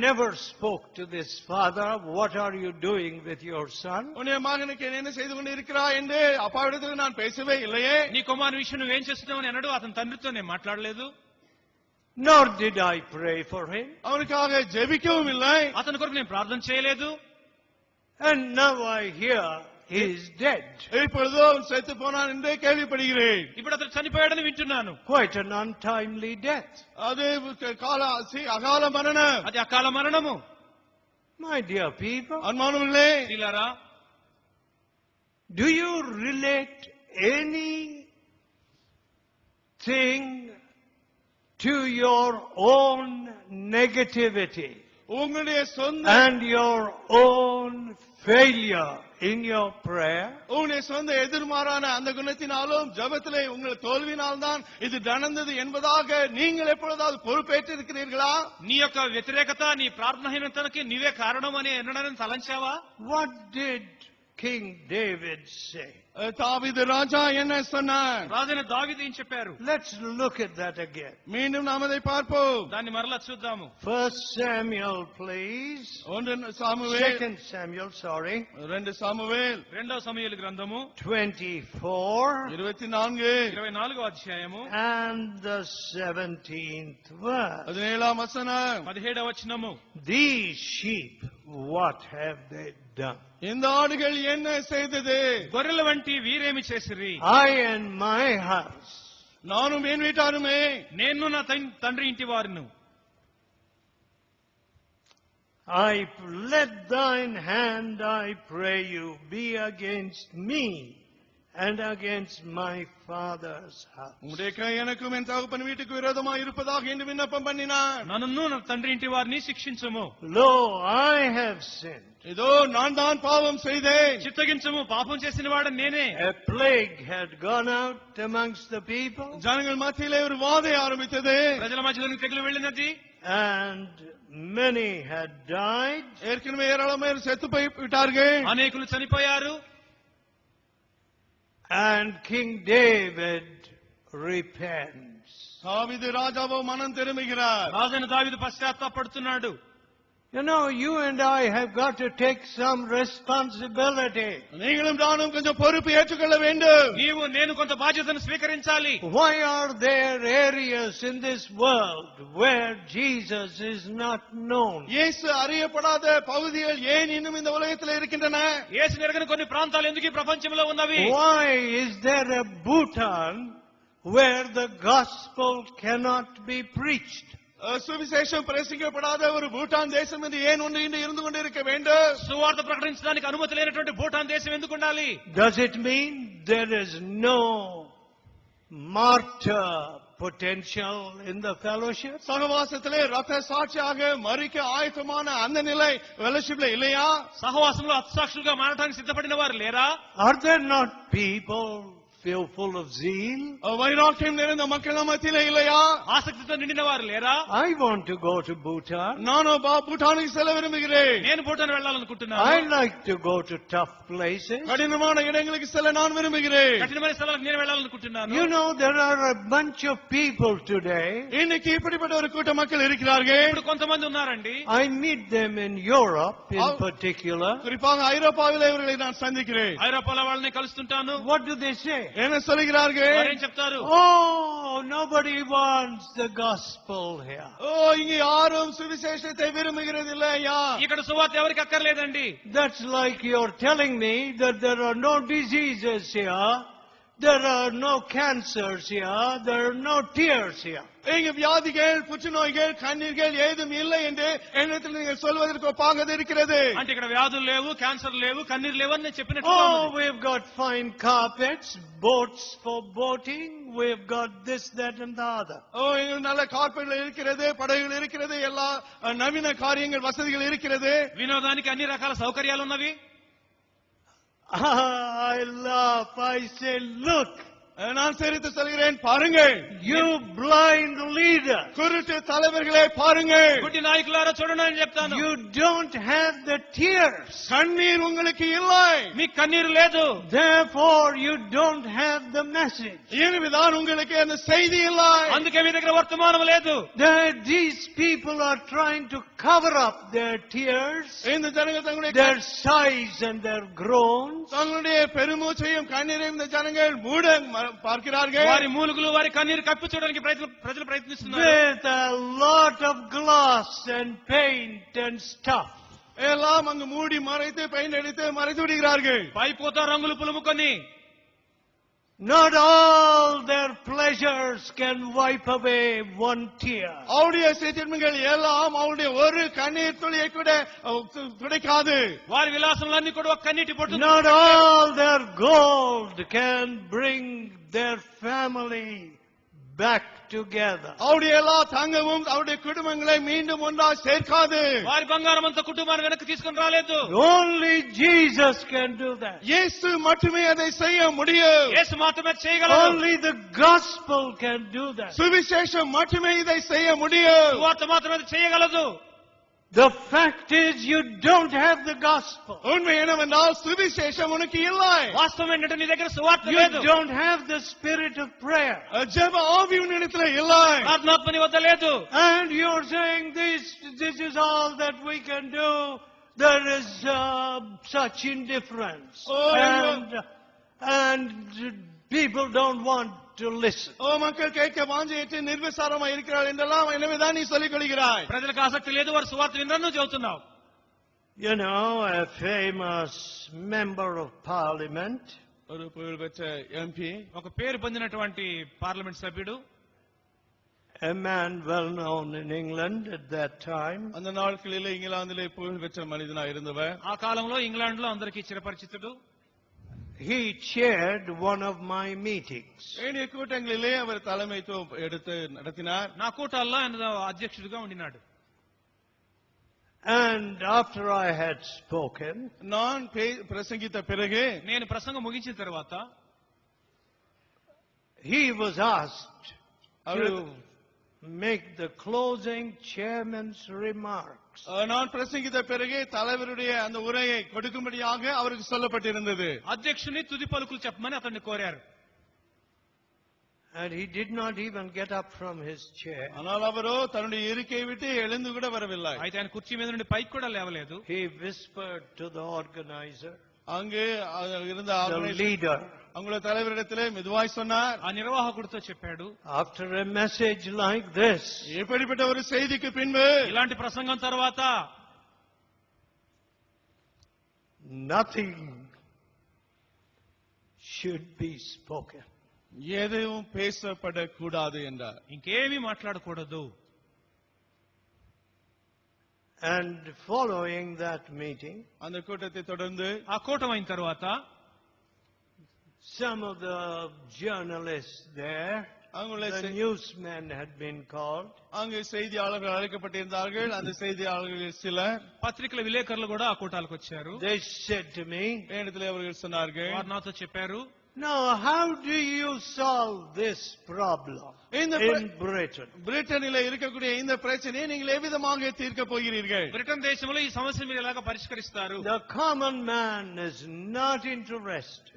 never spoke to this father, what are you doing with your son? உன்னுடைய மகனுக்கு என்ன செய்து கொண்டிருக்கிறாய் என்று அப்பாவிடத்தில் நான் பேசவே இல்லையே. నీ కుమారుని విషయం నువ్వేం చేస్తున్నావు అని అన్నాడు. అతని తండ్రితో నేను మాట్లాడలేదు. Nor did I pray for him. அவனுக்காக ஜெபிக்கவும் இல்லை. అతని కొరకు నేను ప్రార్థన చేయలేదు. And now I hear he is dead. இப்பொழுதோ அவன் செத்து போனான் என்றே கேள்விப்படுகிறேன். ఇప్పుడు అతను చనిపోయాడని వింటున్నాను. Quite an untimely death. அது అకాల మరణం. అది అకాల మరణము. My dear people, అనుమానములే, ప్రియులారా, do you relate anything to your own negativity உங்களுடைய சொந்த and your own failure in your prayer? உங்களுடைய சொந்த எதிர்மாறான அந்த குணத்தினாலும் ஜெபத்திலே உங்கள் தோல்வியினால் தான் இது நடந்தது என்பதாக நீங்கள் எப்பொழுதாவது பொறுப்பேற்றிருக்கிறீர்களா? నీ యొక్క వ్యతిరేకత, నీ ప్రార్థనాహీనతకి నీవే కారణం అని ఎన్నడని తలంచావా? What did King David say? தாவீது ராஜா என்ன சொன்னார்? రాజైన దావీదు ఏం చెప్పారు? Let's look at that again. மீண்டும் நாம் அதை பார்ப்போம். దాన్ని మరలా చూద్దాము. 1 Samuel, please. 2 Samuel 2 Samuel, sorry. 2 Samuel రెండవ సమూయేలు గ్రంథము 24 24వ అధ్యాయము and the 17th verse. 17వ వచనం. 17వ వచనము. These sheep, what have they done? இந்த ஆடுகள் என்ன செய்தது? గొర్రెల వంటి వీరేమి చేసిరి? I and my house. நானும் என் வீட்டாருமே. నేను నా తండ్రి ఇంటి వారును. I let thine hand, I pray you, be against me and against my father's house. உம்முடைய கை எனக்கும் என் தகப்பன் வீட்டுக்கு விரோதமாக இருப்பதாக என்று விண்ணப்பம் பண்ணினான். నన్ను నా తండ్రి ఇంటి వారిని శిక్షించుము. Lo, I have sinned. இதோ நான் தான் பாவம் செய்தேன். చిత్తగించుము, పాపం చేసిన వాడు నేనే. A plague had gone out amongst the people. ஜனங்கள் மத்தியிலே ஒரு வாதை ஆரம்பித்தது. ప్రజల మధ్యలోకి తెగులు వెళ్ళినది. And many had died. ஏற்கனவே ஏராளமானோர் செத்து போய் விட்டார்கள். అనేకులు చనిపోయారు. And King David repents. தாவீது ராஜாவோ மனம் திரும்புகிறார். రాజైన దావీదు పశ్చాత్తాపడుతున్నాడు. You know, you and I have got to take some responsibility. நீங்களும் நானும் கொஞ்சம் பொறுப்பு ஏற்றுக்கொள்ள வேண்டும். నీవు నేను కొంత బాధ్యతను స్వీకరించాలి. Why are there areas in this world where Jesus is not known? இயேசு அறியப்படாத பகுதிகள் ஏன் இன்னும் இந்த உலகத்தில் இருக்கின்றன? యేసుని ఎరగని కొన్ని ప్రాంతాలు ఎందుకు ఈ ప్రపంచంలో ఉన్నవి? Why is there a Bhutan where the gospel cannot be preached? சுவிசேஷம் பிரசங்கிக்கப்படாத ஒரு பூட்டான் தேசம் என்று ஏன் ஒன்று இருந்து கொண்டிருக்க வேண்டும்? సువార్త ప్రకటించడానికి అనుమతి లేనటువంటి భూటాన్ దేశం ఎందుకు ఉండాలి? Does it mean there is no martyr potential in the fellowship? சகவாசத்திலே ரத்த சாட்சியாக மரிக்க ஆயத்தமான அந்த நிலை fellowshipல இல்லையா? సహవాసంలో హతసాక్షులుగా మారడానికి సిద్ధపడిన వారు లేరా? Are there not people full of zeal? வைராக்கியம் நிறைந்த மக்கள் மத்தியிலே இல்லையா? ఆసక్తితో నిండిన వారు లేరా? I want to go to Bhutan. நானும் பூட்டானுக்கு செல்ல விரும்புகிறேன். నేను భూటాన్ వెళ్ళాలనుకుంటున్నాను. I like to go to tough places. கடினமான இடங்களுக்கு செல்ல நான் விரும்புகிறேன். కఠినమైన స్థలాలకు నేను వెళ్ళాలనుకుంటున్నాను. You know, there are a bunch of people today. இன்னைக்கு இப்படிப்பட்ட ஒரு கூட்ட மக்கள் இருக்கிறார்கள். ఇప్పుడు కొంతమంది ఉన్నారండి. I meet them in Europe in particular. குறிப்பாக ஐரோப்பாவிலே இவர்களை நான் சந்திக்கிறேன். ఐరోపాలో వాళ్ళని కలుస్తుంటాను. What do they say? என்ன சொல்கிறார்கள்? వారేం చెప్తారు? Oh, nobody wants the gospel here. இங்க யாரும் சுவிசேஷத்தை விரும்புகிறது இல்லையா? ఇక్కడ సువార్త ఎవరికి అక్కర్లేదండి. That's like you're telling me that there are no diseases here, there are no cancers here, there are no tears here. இங்க வியாதிகள், புற்றுநோய்கள், கண்ணீர்கள் ஏதும் இல்லை என்று என்னிடத்தில் நீங்கள் சொல்வதற்கு ஒப்பாக இருக்கிறது. అంటే ఇక్కడ వ్యాధులు లేవు, క్యాన్సర్ లేవు, కన్నీరు లేవు అని చెప్పినట్టు. Oh, we've got fine carpets, boats for boating, we've got this, that and the other. இங்க நல்ல கார்பெட்கள் இருக்கிறது, படகுகள் இருக்கிறது, எல்லா நவீன காரியங்கள் வசதிகள் இருக்கிறது. వినోదానికి అన్ని రకాల సౌకర్యాలు ఉన్నవి. I laugh, I say, look. நான் சிரித்து சொல்கிறேன், பாருங்கள். You blind leader. குருட்டு தலைவர்களே பாருங்கள். గుడ్డి నాయకులారా చూడండి అని చెప్తాను. You don't have the tears. கண்ணீர் உங்களுக்கு இல்லை. మీకు కన్నీరు లేదు. Therefore you don't have the message. எனவேதான் உங்களுக்கு அந்த செய்தி இல்லை. అందుకే మీ దగ్గర వర్తమానం లేదు. These people are trying to cover up their tears, இந்த ஜனங்கள் தங்களுடைய their sighs and their groans. தங்களுடைய பெருமூச்சையும் கண்ணீரையும் இந்த ஜனங்கள் மூட பார்க்கிறார்கள். వారి మూలుగులు వారి కన్నీరు కప్పించడానికి ప్రజలు ప్రయత్నిస్తున్నారు. With a lot of glass and paint and stuff. எல்லாம் அங்கு மூடி மறைத்து பெயிண்ட் அடித்து மறைத்து விடுகிறார்கள். పైపోతా రంగులు పులుముకొని Not all their pleasures can wipe away one tear. அவருடைய சிற்றின்பங்கள் எல்லாம் அவருடைய ஒரு கண்ணீர் துளியை கூட துடைக்காது. వారి విలాసములన్నీ కూడా ఒక కన్నీటి పొట్టు. Not all their gold can bring their family back together. அவருடைய எல்லா தங்கமும் அவருடைய குடும்பங்களை மீண்டும் ஒன்றாக சேர்க்காது. వారి బంగారం అంతా కుటుంబాన్ని వెనక్కి తీసుకొని రాలేదు. Only Jesus can do that. இயேசு மட்டுமே அதை செய்ய முடியும். యేసు మాత్రమే చేయగలడు. Only the gospel can do that. சுவிசேஷம் மட்டுமே இதை செய்ய முடியும். సువార్త మాత్రమే అది చేయగలదు. The fact is you don't have the gospel. உண்மை என்னவென்றால் சுவிசேஷம் உனக்கு இல்லை. వాస్తవం ఏంటంటే నీ దగ్గర సువార్త You లేదు. don't have the spirit of prayer. ஜெப ஆவி உன்னிடத்தில் இல்லை. ప్రార్థనాత్మ నీ వద్ద లేదు. And you're saying this is all that we can do. There is such indifference. And people don't want to listen. மக்கள் கேட்க வாஞ்சையிட்டு நிர்விசாரமா இருக்கிறார்கள் என்றெல்லாம் எனவேதான் நீ சொல்லிக் கொள்கிறாய். ప్రజలకు ఆసక్తి లేదు, వారు సువార్త వినరని చెబుతున్నావు. You know, a famous member of parliament, ஒரு புகழ்பெற்ற எம்பி, ఒక పేరు పొందినటువంటి పార్లమెంట్ సభ్యుడు, a man well known in England at that time, அந்த நாட்களிலே இங்கிலாந்திலே புகழ்பெற்ற மனிதனா இருந்தவர், ఆ కాలంలో ఇంగ్లాండ్ లో అందరికీ చిరపరిచితుడు. he chaired one of my meetings. என்னுடைய கூட்டங்களிலே அவர் தலைமைத்துவம் எடுத்து நடத்தினார். నా కూటాల్లో ఆయన అధ్యక్షుడిగా ఉండినాడు. And after I had spoken, நான் பிரசங்கித்த பிறகு, నేను ప్రసంగం ముగించిన తర్వాత, he was asked to make the closing chairman's remarks. நான் பிரசங்கித்த பிறகு தலைவருடைய அந்த உரையை கொடுக்கும்படியாக அவருக்கு சொல்லப்பட்டிருந்தது. అధ్యక్షుని తుది పలుకులు చెప్పమని అతన్ని కోరారు. And he did not even get up from his chair. ஆனால் அவரோ தன்னுடைய இருக்கையை விட்டு எழுந்து கூட வரவில்லை. అయితే ఆయన కుర్చీ మీద నుండి పైకి కూడా లేవలేదు. He whispered to the organizer, அங்கு இருந்த the leader, அவங்களுடைய தலைவரிடத்திலே மெதுவாய் சொன்னார். ఆ నిర్వాహకుడితో చెప్పాడు, after a message like this, எப்படிப்பட்ட ஒரு செய்திக்கு பின்பு, ఇలాంటి ప్రసంగం తర్వాత nothing should be spoken. எதுவும் பேசப்படக்கூடாது என்றார். ఇంకేమీ మాట్లాడకూడదు. And following that meeting, அந்த கூட்டத்தை தொடர்ந்து, ఆ కూటం అయిన తర్వాత some of the journalists there, the newsmen had been called. அங்கு செய்தியாளர்கள் அழைக்கப்பட்டிருந்தார்கள். அந்த செய்தியாளர்கள் சிலர், పత్రికల విలేకరులు కూడా ఆ కూటాలకు వచ్చారు. They said to me, என்னிடத்தில் அவர்கள் சொன்னார்கள், వారు నాతో చెప్పారు, now how do you solve this problem in Britain? பிரிட்டனில் இருக்கக்கூடிய இந்த பிரச்சனையை நீங்கள் எவ்விதமாக தீர்க்க போகிறீர்கள்? బ్రిటన్ దేశంలో ఈ సమస్య మీరు ఎలాగ పరిష్కరిస్తారు? The common man is not interested.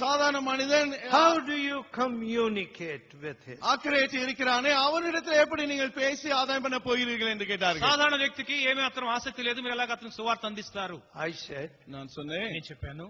சாதாரண மனிதன் how do you communicate with him? அக்கறையற்று இருக்கிறானே, அவனிடத்தில் எப்படி நீங்கள் பேசி ஆதாயம் பண்ண போகிறீர்கள் என்று கேட்டார்கள். సాధారణ వ్యక్తికి ఏమీ అతను ఆసక్తి లేదు, మీరు ఎలాగ అతను సువార్త అందిస్తారు? I said, நான் சொன்னேன், నేను చెప్పాను,